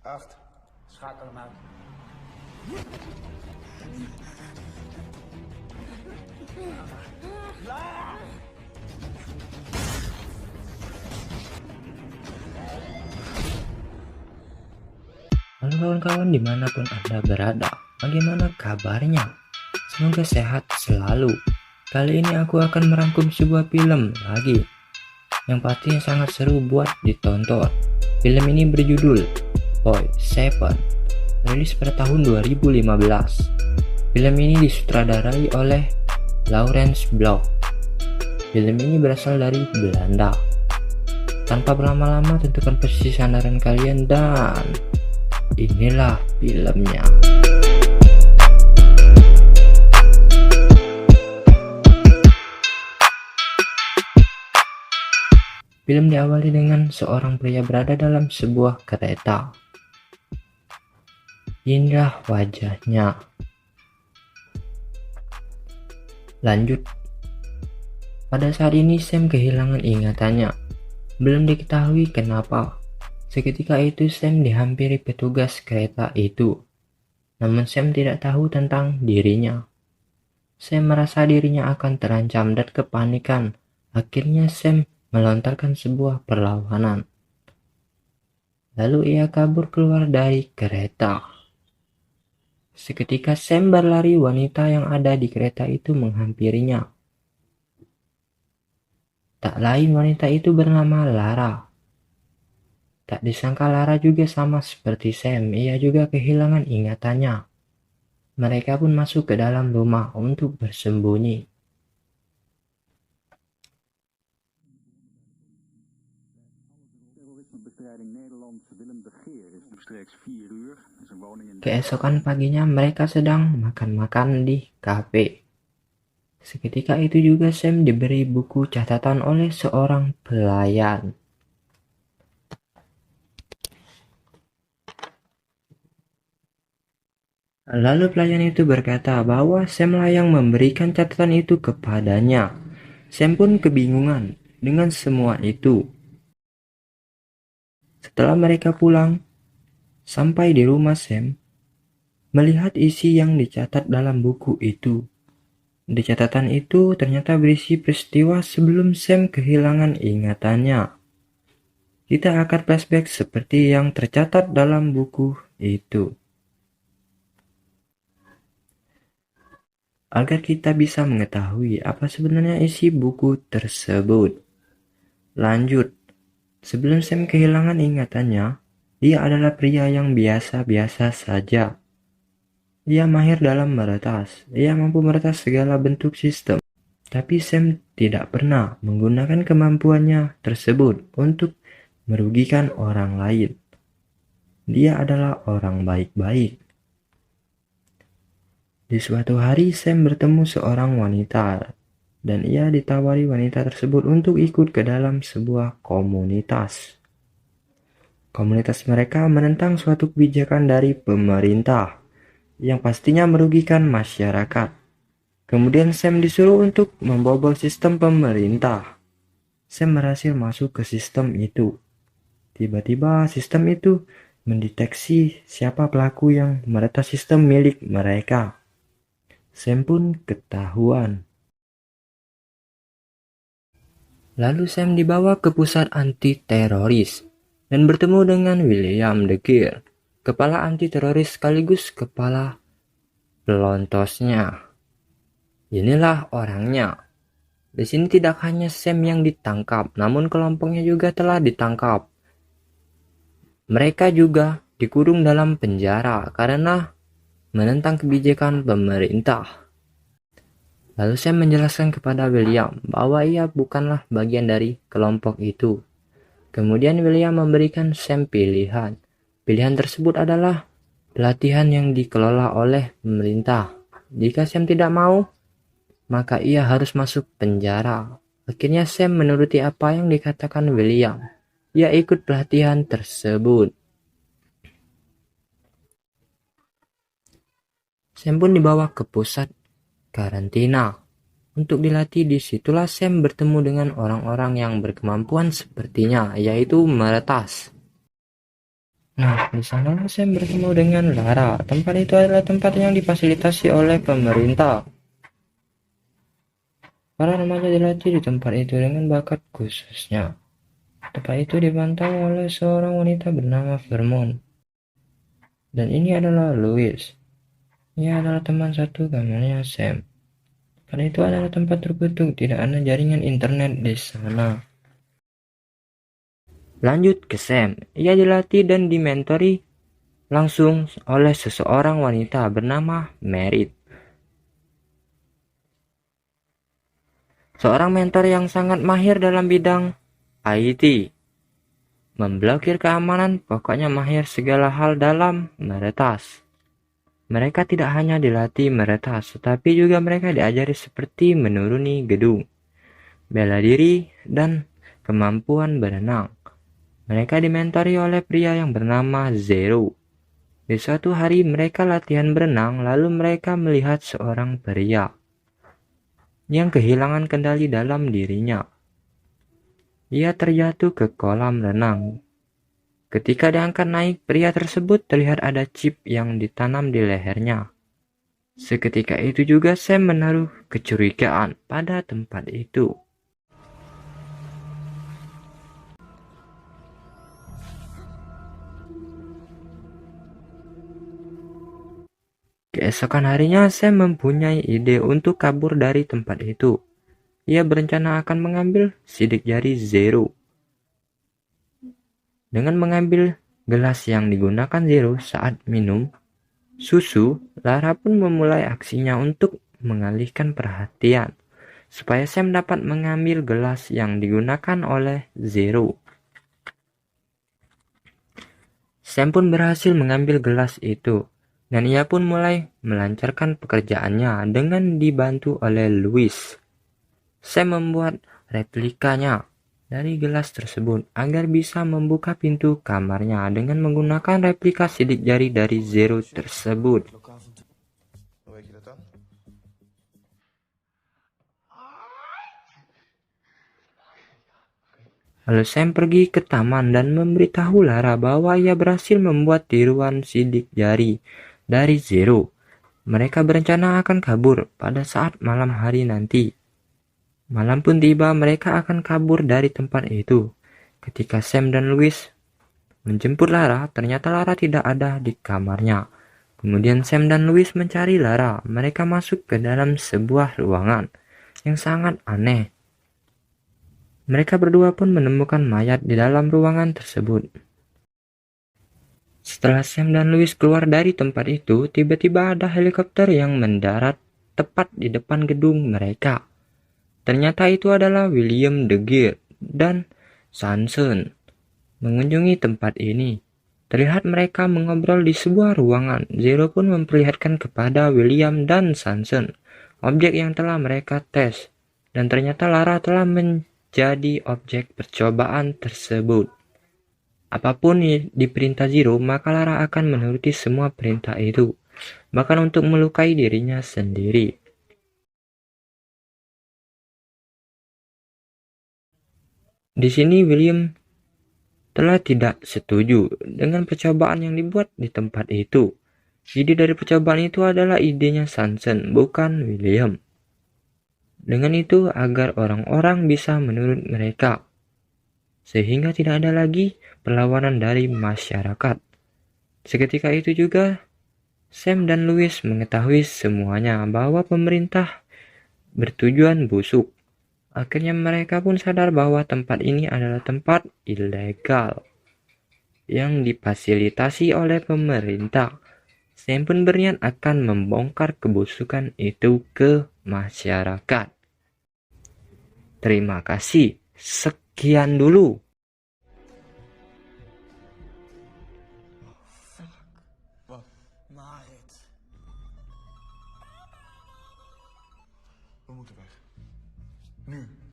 8. Schakel hem uit. Halo kawan-kawan dimanapun Anda berada, bagaimana kabarnya? Semoga sehat selalu. Kali ini aku akan merangkum sebuah film lagi yang pastinya sangat seru buat ditonton. Film ini berjudul Boy Seven, rilis pada tahun 2015. Film ini disutradarai oleh Laurens Blok. Film ini berasal dari Belanda. Tanpa berlama-lama, tentukan posisi sandaran kalian dan inilah filmnya. Film diawali dengan seorang pria berada dalam sebuah kereta. Indah wajahnya. Lanjut. Pada saat ini Sam kehilangan ingatannya. Belum diketahui kenapa. Seketika itu Sam dihampiri petugas kereta itu. Namun Sam tidak tahu tentang dirinya. Sam merasa dirinya akan terancam dan kepanikan. Akhirnya Sam melontarkan sebuah perlawanan. Lalu ia kabur keluar dari kereta. Seketika Sam berlari, wanita yang ada di kereta itu menghampirinya. Tak lain wanita itu bernama Lara. Tak disangka Lara juga sama seperti Sam, ia juga kehilangan ingatannya. Mereka pun masuk ke dalam rumah untuk bersembunyi. Keesokan paginya mereka sedang makan-makan di kafe. Seketika itu juga Sam diberi buku catatan oleh seorang pelayan. Lalu pelayan itu berkata bahwa Sam layak memberikan catatan itu kepadanya. Sam pun kebingungan dengan semua itu. Setelah mereka pulang, sampai di rumah Sam, melihat isi yang dicatat dalam buku itu. Di catatan itu ternyata berisi peristiwa sebelum Sam kehilangan ingatannya. Kita akan flashback seperti yang tercatat dalam buku itu. Agar kita bisa mengetahui apa sebenarnya isi buku tersebut. Lanjut, sebelum Sam kehilangan ingatannya, dia adalah pria yang biasa-biasa saja. Ia mahir dalam meretas, ia mampu meretas segala bentuk sistem. Tapi Sam tidak pernah menggunakan kemampuannya tersebut untuk merugikan orang lain. Dia adalah orang baik-baik. Di suatu hari Sam bertemu seorang wanita dan ia ditawari wanita tersebut untuk ikut ke dalam sebuah komunitas. Komunitas mereka menentang suatu kebijakan dari pemerintah yang pastinya merugikan masyarakat. Kemudian Sam disuruh untuk membobol sistem pemerintah. Sam berhasil masuk ke sistem itu. Tiba-tiba sistem itu mendeteksi siapa pelaku yang meretas sistem milik mereka. Sam pun ketahuan. Lalu Sam dibawa ke pusat anti-teroris dan bertemu dengan William de Geer, kepala anti-teroris sekaligus kepala pelontosnya. Inilah orangnya. Di sini tidak hanya Sam yang ditangkap, namun kelompoknya juga telah ditangkap. Mereka juga dikurung dalam penjara karena menentang kebijakan pemerintah. Lalu Sam menjelaskan kepada William bahwa ia bukanlah bagian dari kelompok itu. Kemudian William memberikan Sam pilihan. Pilihan tersebut adalah pelatihan yang dikelola oleh pemerintah. Jika Sam tidak mau, maka ia harus masuk penjara. Akhirnya Sam menuruti apa yang dikatakan William. Ia ikut pelatihan tersebut. Sam pun dibawa ke pusat karantina. Untuk dilatih, disitulah Sam bertemu dengan orang-orang yang berkemampuan sepertinya, yaitu meretas. Nah, di sana Sam bertemu dengan Lara. Tempat itu adalah tempat yang difasilitasi oleh pemerintah. Para remaja dilatih di tempat itu dengan bakat khususnya. Tempat itu dipantau oleh seorang wanita bernama Vermont. Dan ini adalah Louis. Ia adalah teman satu kamarnya Sam. Karena itu adalah tempat terkutuk, tidak ada jaringan internet di sana. Lanjut ke Sam. Ia dilatih dan dimentori langsung oleh seseorang wanita bernama Merit. Seorang mentor yang sangat mahir dalam bidang IT. Memblokir keamanan, pokoknya mahir segala hal dalam meretas. Mereka tidak hanya dilatih meretas, tetapi juga mereka diajari seperti menuruni gedung, bela diri, dan kemampuan berenang. Mereka dimentori oleh pria yang bernama Zero. Di suatu hari mereka latihan berenang, lalu mereka melihat seorang pria yang kehilangan kendali dalam dirinya. Ia terjatuh ke kolam renang. Ketika diangkat naik, pria tersebut terlihat ada chip yang ditanam di lehernya. Seketika itu juga Sam menaruh kecurigaan pada tempat itu. Keesokan harinya, Sam mempunyai ide untuk kabur dari tempat itu. Ia berencana akan mengambil sidik jari Zero. Dengan mengambil gelas yang digunakan Zero saat minum susu, Lara pun memulai aksinya untuk mengalihkan perhatian, supaya Sam dapat mengambil gelas yang digunakan oleh Zero. Sam pun berhasil mengambil gelas itu, dan ia pun mulai melancarkan pekerjaannya dengan dibantu oleh Louis. Sam membuat replikanya dari gelas tersebut agar bisa membuka pintu kamarnya dengan menggunakan replika sidik jari dari Zero tersebut. Hoe weet je dat dan? Lalu Sam pergi ke taman dan memberitahu Lara bahwa ia berhasil membuat tiruan sidik jari dari Zero. Mereka berencana akan kabur pada saat malam hari nanti. Malam pun tiba, mereka akan kabur dari tempat itu. Ketika Sam dan Louis menjemput Lara, ternyata Lara tidak ada di kamarnya. Kemudian Sam dan Louis mencari Lara. Mereka masuk ke dalam sebuah ruangan yang sangat aneh. Mereka berdua pun menemukan mayat di dalam ruangan tersebut. Setelah Sam dan Louis keluar dari tempat itu, tiba-tiba ada helikopter yang mendarat tepat di depan gedung mereka. Ternyata itu adalah William De Geer dan Sanson mengunjungi tempat ini. Terlihat mereka mengobrol di sebuah ruangan. Zero pun memperlihatkan kepada William dan Sanson objek yang telah mereka tes. Dan ternyata Lara telah menjadi objek percobaan tersebut. Apapun diperintah Zero, maka Lara akan menuruti semua perintah itu, bahkan untuk melukai dirinya sendiri. Di sini William telah tidak setuju dengan percobaan yang dibuat di tempat itu. Ide dari percobaan itu adalah idenya Sanson, bukan William. Dengan itu agar orang-orang bisa menurut mereka, sehingga tidak ada lagi perlawanan dari masyarakat. Seketika itu juga Sam dan Louis mengetahui semuanya bahwa pemerintah bertujuan busuk. Akhirnya mereka pun sadar bahwa tempat ini adalah tempat ilegal yang difasilitasi oleh pemerintah. Sam pun berniat akan membongkar kebusukan itu ke masyarakat. Terima kasih. Sekian dulu. Wat? Marit. We moeten weg. Nu.